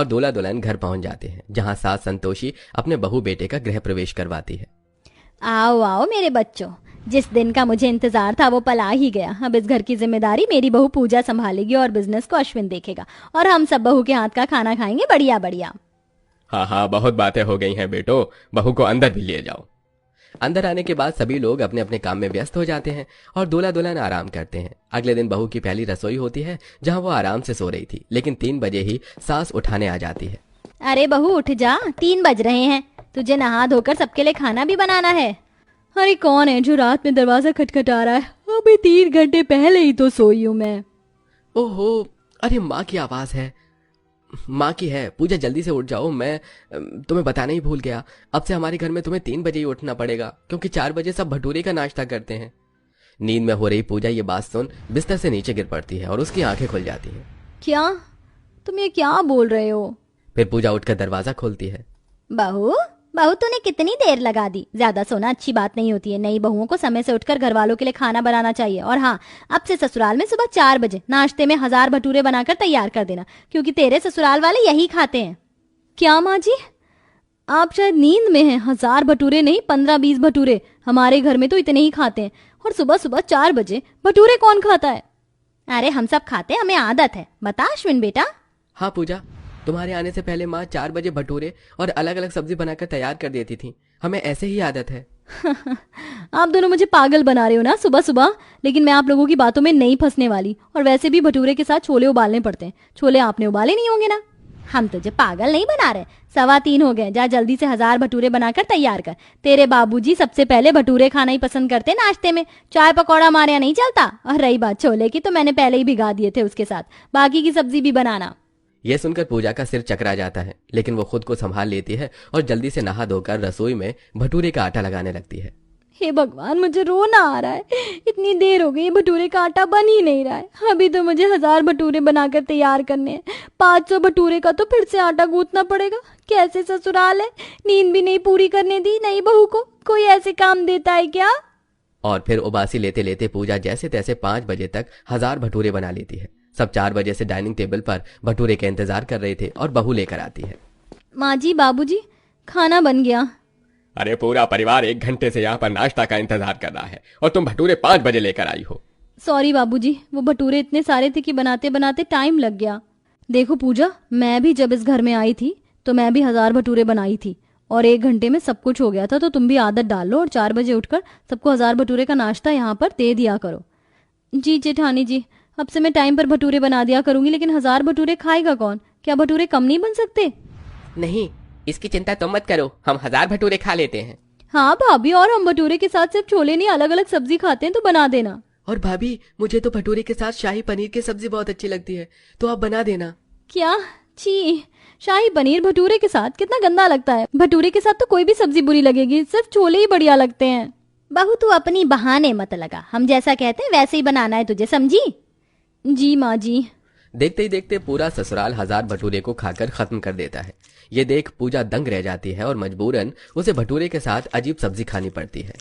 और दूल्हा दुल्हन घर पहुंच जाते हैं, जहां सास संतोषी अपने बहू बेटे का गृह प्रवेश करवाती है। आओ आओ मेरे बच्चों, जिस दिन का मुझे इंतजार था वो पल आ ही गया। अब इस घर की जिम्मेदारी मेरी बहू पूजा संभालेगी और बिजनेस को अश्विन देखेगा, और हम सब बहू के हाथ का खाना खाएंगे बढ़िया बढ़िया। हाँ हाँ, बहुत बातें हो गई हैं बेटो, बहू को अंदर भी ले जाओ। अंदर आने के बाद सभी लोग अपने अपने काम में व्यस्त हो जाते हैं और दूल्हा दुल्हन आराम करते हैं। अगले दिन बहू की पहली रसोई होती है, जहां वो आराम से सो रही थी, लेकिन 3 बजे ही सास उठाने आ जाती है। अरे बहू उठ जा, 3 बज रहे हैं, तुझे नहा धोकर सबके लिए खाना भी बनाना है। अरे कौन है जो रात में दरवाजा खटखटा रहा है? अभी 3 घंटे पहले ही तो सोई हूँ मैं। ओहो, अरे माँ की आवाज है। माँ की है। पूजा जल्दी से उठ जाओ, मैं तुम्हें बताना ही भूल गया। अब से हमारे घर में तुम्हें 3 बजे ही उठना पड़ेगा, क्योंकि 4 बजे सब भटूरे का नाश्ता करते हैं। नींद में हो रही पूजा ये बात सुन बिस्तर से नीचे गिर पड़ती है और उसकी आंखें खुल जाती हैं। क्या? तुम ये क्या बोल रहे हो? फिर पूजा उठकर दरवाजा खोलती है। बहू बहू तूने कितनी देर लगा दी? ज्यादा सोना अच्छी बात नहीं होती है। नई बहुओं को समय से उठकर घर वालों के लिए खाना बनाना चाहिए। और हाँ, अब से ससुराल में सुबह 4 बजे नाश्ते में 1000 भटूरे बनाकर तैयार कर देना, क्योंकि तेरे ससुराल वाले यही खाते हैं। क्या माँ जी, आप शायद नींद में हैं। 1000 भटूरे नहीं, 15-20 भटूरे। हमारे घर में तो इतने ही खाते हैं, और सुबह सुबह 4 बजे भटूरे कौन खाता है? अरे हम सब खाते हैं, हमें आदत है। बता अश्विन बेटा। हाँ पूजा, तुम्हारे आने से पहले माँ 4 बजे भटूरे और अलग अलग सब्जी बनाकर तैयार कर देती थी। हमें ऐसे ही आदत है। आप दोनों मुझे पागल बना रहे हो ना सुबह सुबह, लेकिन मैं आप लोगों की बातों में नहीं फंसने वाली। और वैसे भी भटूरे के साथ छोले उबालने पड़ते हैं। छोले आपने उबाले नहीं होंगे ना? हम तुझे पागल नहीं बना रहे। 3:15 हो गए, जा जल्दी से 1000 भटूरे बनाकर तैयार कर। तेरे बाबूजी सबसे पहले भटूरे खाना ही पसंद करते नाश्ते में। चाय पकौड़ा हमारे यहाँ नहीं चलता। और रही बात छोले की, तो मैंने पहले ही भिगा दिए थे उसके साथ। बाकी की सब्जी भी बनाना। यह सुनकर पूजा का सिर चकरा जाता है, लेकिन वो खुद को संभाल लेती है और जल्दी से नहा धोकर रसोई में भटूरे का आटा लगाने लगती है। हे भगवान, मुझे रोना आ रहा है। इतनी देर हो गई, भटूरे का आटा बन ही नहीं रहा है। अभी तो मुझे 1000 भटूरे बनाकर तैयार करने हैं। 500 भटूरे का तो फिर से आटा गूंथना पड़ेगा। कैसे ससुराल है, नींद भी नहीं पूरी करने दी नई बहू को। कोई ऐसे काम देता है क्या? और फिर उबासी लेते लेते पूजा जैसे तैसे 5 बजे तक 1000 भटूरे बना लेती है। सब 4 बजे से डाइनिंग टेबल पर भटूरे का इंतजार कर रहे थे और बहू लेकर आती है। माँ जी, बाबूजी, खाना बन गया। अरे पूरा परिवार 1 घंटे से यहाँ पर नाश्ता का इंतजार कर रहा है और तुम भटूरे 5 बजे लेकर आई हो। सॉरी बाबूजी, वो भटूरे इतने सारे थे कि बनाते बनाते टाइम लग गया। देखो पूजा, मैं भी जब इस घर में आई थी तो मैं भी 1000 भटूरे बनाई थी, और 1 घंटे में सब कुछ हो गया था। तो तुम भी आदत डाल लो और 4 बजे उठकर सबको 1000 भटूरे का नाश्ता यहाँ पर दे दिया करो। जी जेठानी जी, अब से मैं टाइम पर भटूरे बना दिया करूंगी। लेकिन 1000 भटूरे खाएगा कौन? क्या भटूरे कम नहीं बन सकते? नहीं, इसकी चिंता तुम मत करो, हम 1000 भटूरे खा लेते हैं। हाँ भाभी, और हम भटूरे के साथ सिर्फ छोले नहीं, अलग अलग सब्जी खाते हैं, तो बना देना। और भाभी, मुझे तो भटूरे के साथ शाही पनीर की सब्जी बहुत अच्छी लगती है, तो आप बना देना। क्या? छी, शाही पनीर भटूरे के साथ? कितना गंदा लगता है। भटूरे के साथ तो कोई भी सब्जी बुरी लगेगी, सिर्फ छोले ही बढ़िया लगते हैं। बहू तू अपनी बहाने मत लगा, हम जैसा कहते हैं वैसे ही बनाना है तुझे, समझी? जी माँ जी। देखते ही देखते पूरा ससुराल 1000 भटूरे को खाकर खत्म कर देता है। ये देख पूजा दंग रह जाती है और मजबूरन उसे भटूरे के साथ अजीब सब्जी खानी पड़ती है।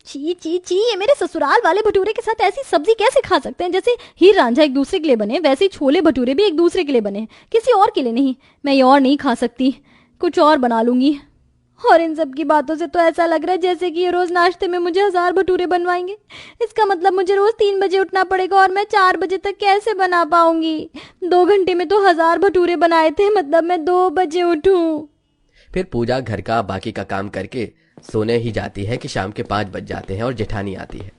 छी छी छी, ये मेरे ससुराल वाले भटूरे के साथ ऐसी सब्जी कैसे खा सकते हैं? जैसे हीर रांझा एक दूसरे के लिए बने, वैसे ही छोले भटूरे भी एक दूसरे के लिए बने, किसी और के लिए नहीं। मैं ये और नहीं खा सकती, कुछ और बना लूंगी। और इन सब की बातों से तो ऐसा लग रहा है जैसे कि ये रोज नाश्ते में मुझे 1000 भटूरे बनवाएंगे। इसका मतलब मुझे रोज 3 बजे उठना पड़ेगा, और मैं 4 बजे तक कैसे बना पाऊंगी? 2 घंटे में तो 1000 भटूरे बनाए थे, मतलब मैं 2 बजे उठूं। फिर पूजा घर का बाकी का काम करके सोने ही जाती है कि शाम के 5 बज जाते हैं और जेठानी आती है।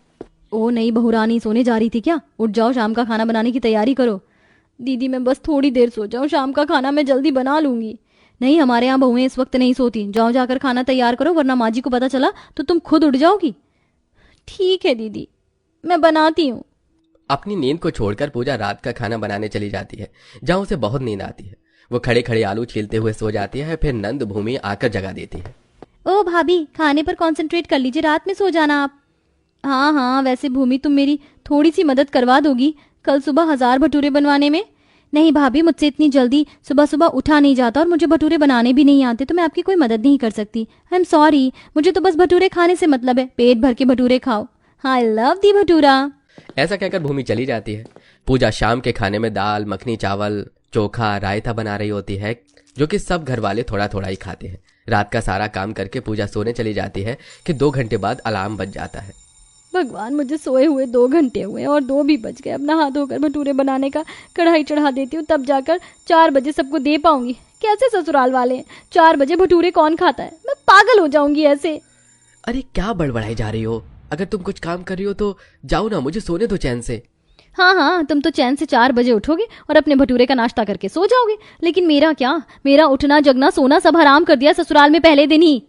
ओ नहीं बहुरानी, सोने जा रही थी क्या? उठ जाओ, शाम का खाना बनाने की तैयारी करो। दीदी मैं बस थोड़ी देर सो जाऊं, शाम का खाना मैं जल्दी बना लूंगी। नहीं, हमारे यहाँ बहुएं इस वक्त नहीं सोती। जाओ, जाकर खाना तैयार करो, वरना माँ जी को पता चला तो तुम खुद उठ जाओगी। ठीक है दीदी, मैं बनाती हूँ। अपनी नींद को छोड़कर पूजा रात का खाना बनाने चली जाती है, जहाँ उसे बहुत नींद आती है। वो खड़े खड़े आलू छीलते हुए सो जाती है। फिर नंद भूमि आकर जगा देती है। ओ भाभी, खाने पर कंसंट्रेट कर लीजिए, रात में सो जाना आप। हाँ हाँ, वैसे भूमि तुम मेरी थोड़ी सी मदद करवा दोगी कल सुबह 1000 भटूरे बनवाने में? नहीं भाभी, मुझसे इतनी जल्दी सुबह सुबह उठा नहीं जाता, और मुझे भटूरे बनाने भी नहीं आते, तो मैं आपकी कोई मदद नहीं कर सकती। आई एम सॉरी, मुझे तो बस भटूरे खाने से मतलब है। पेट भर के भटूरे खाओ। I love the bhatura. ऐसा कहकर भूमि चली जाती है। पूजा शाम के खाने में दाल मखनी, चावल, चोखा, रायता बना रही होती है। जो कि सब घर वाले थोड़ा थोड़ा ही खाते हैं। रात का सारा काम करके पूजा सोने चली जाती है कि 2 घंटे बाद अलार्म बज जाता है। भगवान, मुझे सोए हुए 2 घंटे हुए और 2 भी बज गए। अपना हाथ धोकर भटूरे बनाने का कढ़ाई चढ़ा देती हूँ, तब जाकर 4 बजे सबको दे पाऊंगी। कैसे ससुराल वाले हैं, 4 बजे भटूरे कौन खाता है? मैं पागल हो जाऊंगी ऐसे। अरे क्या बड़बड़ाई जा रही हो? अगर तुम कुछ काम कर रही हो तो जाओ ना, मुझे सोने दो चैन से। हाँ हाँ, तुम तो चैन से 4 बजे उठोगे और अपने भटूरे का नाश्ता करके सो जाओगे, लेकिन मेरा क्या? मेरा उठना जगना सोना सब हराम कर दिया ससुराल में पहले दिन ही।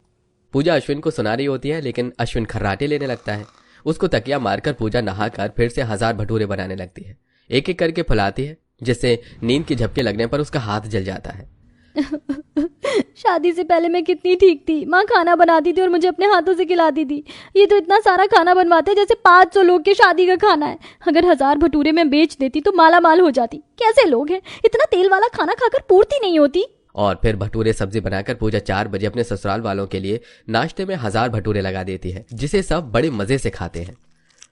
पूजा अश्विन को सुना रही होती है, लेकिन अश्विन खर्राटे लेने लगता है। उसको तकिया मारकर पूजा नहाकर फिर से 1000 भटूरे बनाने लगती है। एक एक करके फुलाती है, जिससे नींद की झपके लगने पर उसका हाथ जल जाता है। शादी से पहले मैं कितनी ठीक थी। माँ खाना बनाती थी और मुझे अपने हाथों से खिलाती थी। ये तो इतना सारा खाना बनवाते जैसे 500 लोग के शादी का खाना है। अगर 1000 भटूरे मैं बेच देती तो माला माल हो जाती। कैसे लोग हैं, इतना तेल वाला खाना खाकर पूर्ति नहीं होती। और फिर भटूरे सब्जी बनाकर पूजा 4 बजे अपने ससुराल वालों के लिए नाश्ते में 1000 भटूरे लगा देती है, जिसे सब बड़े मजे से खाते हैं।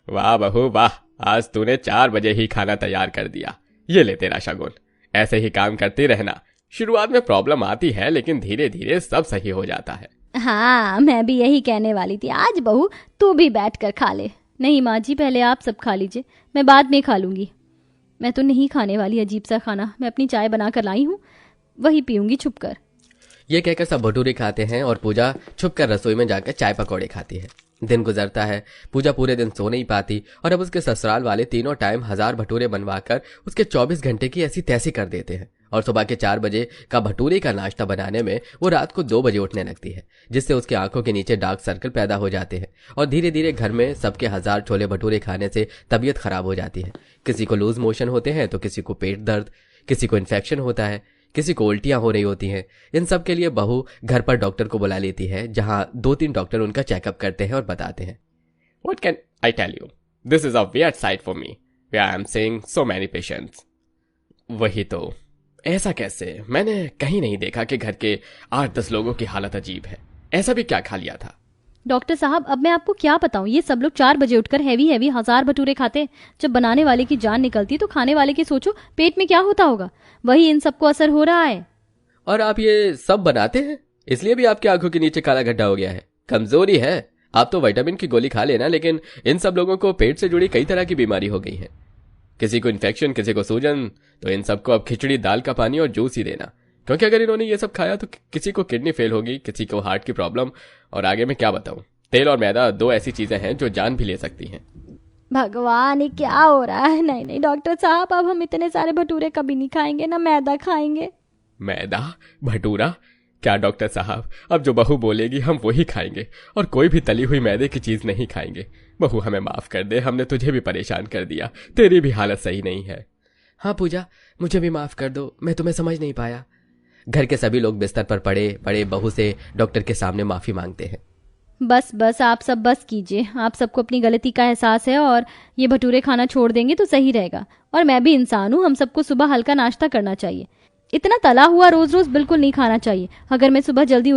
वाह बहू वाह, आज तूने 4 बजे ही खाना तैयार कर दिया। ये ले तेरा शगुन। ऐसे ही काम करती रहना। शुरुआत में प्रॉब्लम आती है, लेकिन धीरे धीरे सब सही हो जाता है। हाँ, मैं भी यही कहने वाली थी। आज बहू तू भी बैठ कर खा ले। नहीं माँ जी, पहले आप सब खा लीजिए, मैं बाद में खा लूंगी। मैं तो नहीं खाने वाली अजीब सा खाना। मैं अपनी चाय बना कर लाई हूँ, वही पीऊंगी छुपकर। ये कहकर सब भटूरे खाते हैं और पूजा छुपकर रसोई में जाकर चाय पकौड़े खाती है। दिन गुजरता है। पूजा पूरे दिन सो नहीं पाती और अब उसके ससुराल वाले तीनों टाइम 1000 भटूरे बनवाकर उसके 24 घंटे की ऐसी तैसी कर देते हैं। और सुबह के 4 बजे का भटूरे का नाश्ता बनाने में वो रात को 2 बजे उठने लगती है, जिससे उसकी आंखों के नीचे डार्क सर्कल पैदा हो जाते हैं। और धीरे धीरे घर में सबके 1000 छोले भटूरे खाने से तबीयत खराब हो जाती है। किसी को लूज मोशन होते हैं तो किसी को पेट दर्द, किसी को इन्फेक्शन होता है, किसी को उल्टियां हो रही होती हैं। इन सब के लिए बहू घर पर डॉक्टर को बुला लेती है, जहां 2-3 डॉक्टर उनका चेकअप करते हैं और बताते हैं। What can I tell you? This is a weird sight for me, where I am seeing so many patients. वही तो, ऐसा कैसे? मैंने कहीं नहीं देखा कि घर के 8-10 लोगों की हालत अजीब है। ऐसा भी क्या खा लिया था? डॉक्टर साहब, अब मैं आपको क्या बताऊं। ये सब लोग 4 बजे उठकर हैवी 1000 भटूरे खाते हैं। जब बनाने वाले की जान निकलती तो खाने वाले की सोचो पेट में क्या होता होगा। वही इन सबको असर हो रहा है। और आप ये सब बनाते हैं, इसलिए भी आपकी आंखों के नीचे काला गड्ढा हो गया है। कमजोरी है। आप तो विटामिन की गोली खा लेना, लेकिन इन सब लोगों को पेट से जुड़ी कई तरह की बीमारी हो गई है। किसी को इन्फेक्शन, किसी को सूजन। तो इन सबको अब खिचड़ी, दाल का पानी और जूस ही देना, क्योंकि अगर इन्होंने ये सब खाया तो किसी को किडनी फेल होगी, किसी को हार्ट की प्रॉब्लम, और आगे मैं क्या बताऊं। तेल और मैदा 2 ऐसी चीजें हैं जो जान भी ले सकती हैं। भगवान, ये क्या हो रहा है? नहीं नहीं डॉक्टर साहब, अब हम इतने सारे भटूरे कभी नहीं खाएंगे, ना मैदा खाएंगे। मैदा? भटूरा? क्या डॉक्टर साहब, अब जो बहू बोलेगी हम वही खाएंगे, और कोई भी तली हुई मैदे की चीज नहीं खाएंगे। बहू हमें माफ कर दे, हमने तुझे भी परेशान कर दिया। तेरी भी हालत सही नहीं है। हाँ पूजा, मुझे भी माफ कर दो, मैं तुम्हें समझ नहीं पाया। घर के सभी लोग बिस्तर पर पड़े पड़े बहू से डॉक्टर के सामने माफी मांगते हैं। बस बस, आप सब बस कीजिए। आप सबको अपनी गलती का एहसास है और ये भटूरे खाना छोड़ देंगे तो सही रहेगा। और मैं भी इंसान हूँ, हम सबको सुबह हल्का नाश्ता करना चाहिए। इतना तला हुआ रोज रोज बिल्कुल नहीं खाना चाहिए। अगर मैं सुबह जल्दी